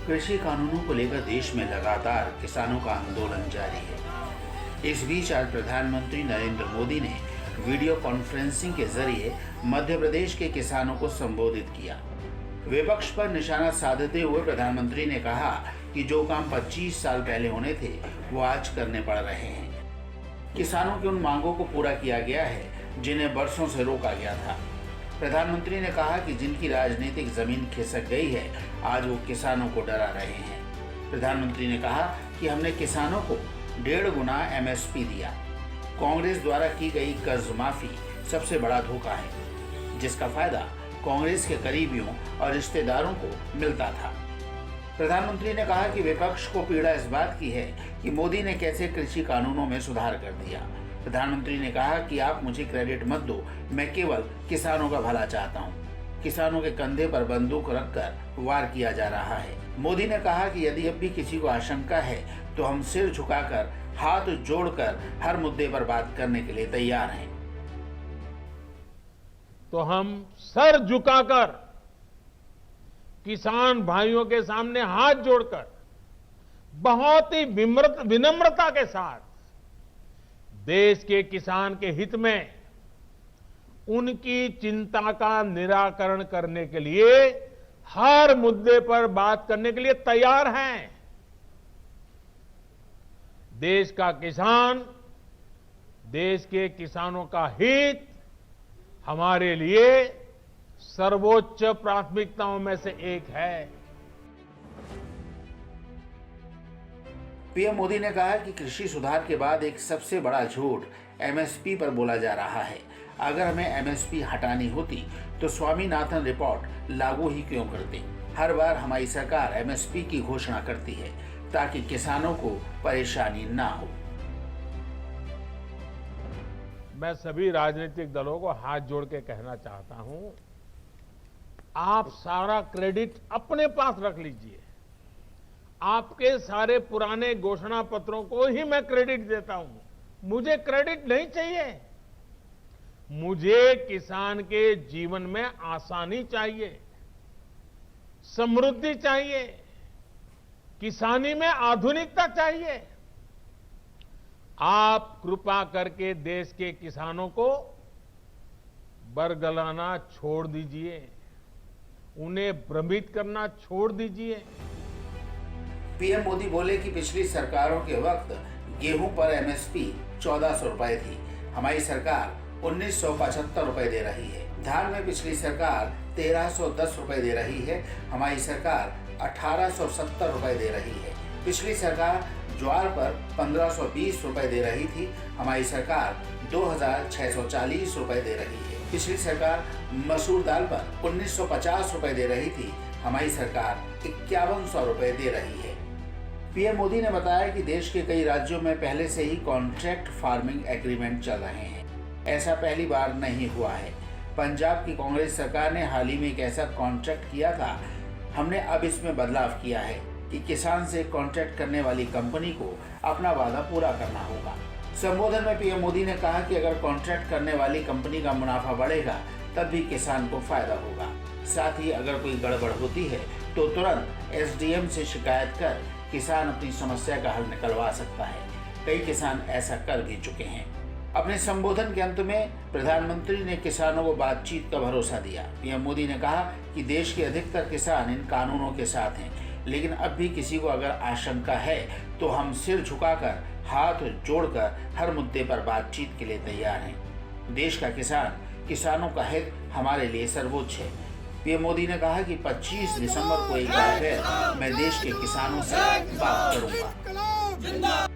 कृषि कानूनों को लेकर देश में लगातार किसानों का आंदोलन जारी है। इस बीच आज प्रधानमंत्री नरेंद्र मोदी ने वीडियो कॉन्फ्रेंसिंग के जरिए मध्य प्रदेश के किसानों को संबोधित किया। विपक्ष पर निशाना साधते हुए प्रधानमंत्री ने कहा कि जो काम 25 साल पहले होने थे वो आज करने पड़ रहे हैं। किसानों की उन मांगों को पूरा किया गया है जिन्हें बरसों से रोका गया था। प्रधानमंत्री ने कहा कि जिनकी राजनीतिक जमीन खिसक गई है आज वो किसानों को डरा रहे हैं। प्रधानमंत्री ने कहा कि हमने किसानों को 1.5 गुना MSP दिया। कांग्रेस द्वारा की गई कर्ज माफी सबसे बड़ा धोखा है जिसका फायदा कांग्रेस के करीबियों और रिश्तेदारों को मिलता था। प्रधानमंत्री ने कहा कि विपक्ष को पीड़ा इस बात की है कि मोदी ने कैसे कृषि कानूनों में सुधार कर दिया। प्रधानमंत्री ने कहा कि आप मुझे क्रेडिट मत दो, मैं केवल किसानों का भला चाहता हूं। किसानों के कंधे पर बंदूक रखकर वार किया जा रहा है। मोदी ने कहा कि यदि अब भी किसी को आशंका है तो हम सिर झुकाकर हाथ जोड़कर हर मुद्दे पर बात करने के लिए तैयार हैं। तो हम सर झुकाकर किसान भाइयों के सामने हाथ जोड़कर बहुत ही विनम्रता के साथ देश के किसान के हित में उनकी चिंता का निराकरण करने के लिए हर मुद्दे पर बात करने के लिए तैयार हैं। देश का किसान, देश के किसानों का हित हमारे लिए सर्वोच्च प्राथमिकताओं में से एक है। पीएम मोदी ने कहा कि कृषि सुधार के बाद एक सबसे बड़ा झूठ MSP पर बोला जा रहा है। अगर हमें MSP हटानी होती तो स्वामीनाथन रिपोर्ट लागू ही क्यों करते। हर बार हमारी सरकार MSP की घोषणा करती है ताकि किसानों को परेशानी ना हो। मैं सभी राजनीतिक दलों को हाथ जोड़ के कहना चाहता हूं, आप सारा क्रेडिट अपने पास रख लीजिए। आपके सारे पुराने घोषणा पत्रों को ही मैं क्रेडिट देता हूं। मुझे क्रेडिट नहीं चाहिए। मुझे किसान के जीवन में आसानी चाहिए, समृद्धि चाहिए, किसानी में आधुनिकता चाहिए। आप कृपा करके देश के किसानों को बरगलाना छोड़ दीजिए, उन्हें भ्रमित करना छोड़ दीजिए। पीएम मोदी बोले कि पिछली सरकारों के वक्त गेहूं पर MSP 1400 रुपए थी। हमारी सरकार 1975 रुपए दे रही है। धान में पिछली सरकार 1310 रुपए दे रही है। हमारी सरकार 1870 रुपए दे रही है। पिछली सरकार ज्वार पर 1520 रुपए दे रही थी। हमारी सरकार 2640 रुपए दे रही है। पिछली सरकार मसूर दाल पर 1950 रुपए दे रही थी। हमारी सरकार 5100 रुपए दे रही है। पीएम मोदी ने बताया कि देश के कई राज्यों में पहले से ही कॉन्ट्रैक्ट फार्मिंग एग्रीमेंट चल रहे हैं। ऐसा पहली बार नहीं हुआ है। पंजाब की कांग्रेस सरकार ने हाल ही में एक ऐसा कॉन्ट्रैक्ट किया था। हमने अब इसमें बदलाव किया है कि किसान से कॉन्ट्रैक्ट करने वाली कंपनी को अपना वादा पूरा करना होगा। संबोधन में पीएम मोदी ने कहा कि अगर कॉन्ट्रैक्ट करने वाली कंपनी का मुनाफा बढ़ेगा तब भी किसान को फायदा होगा। साथ ही अगर कोई गड़बड़ होती है तो तुरंत SDM से शिकायत कर किसान अपनी समस्या का हल निकलवा सकता है। कई किसान ऐसा कर भी चुके हैं। अपने संबोधन के अंत में प्रधानमंत्री ने किसानों को बातचीत का भरोसा दिया। पीएम मोदी ने कहा कि देश के अधिकतर किसान इन कानूनों के साथ हैं, लेकिन अब भी किसी को अगर आशंका है तो हम सिर झुकाकर हाथ जोड़कर हर मुद्दे पर बातचीत के लिए तैयार हैं। देश का किसान, किसानों का हित हमारे लिए सर्वोच्च है। पीएम मोदी ने कहा कि 25 दिसंबर को एक बार फिर मैं देश के किसानों से बात करूंगा।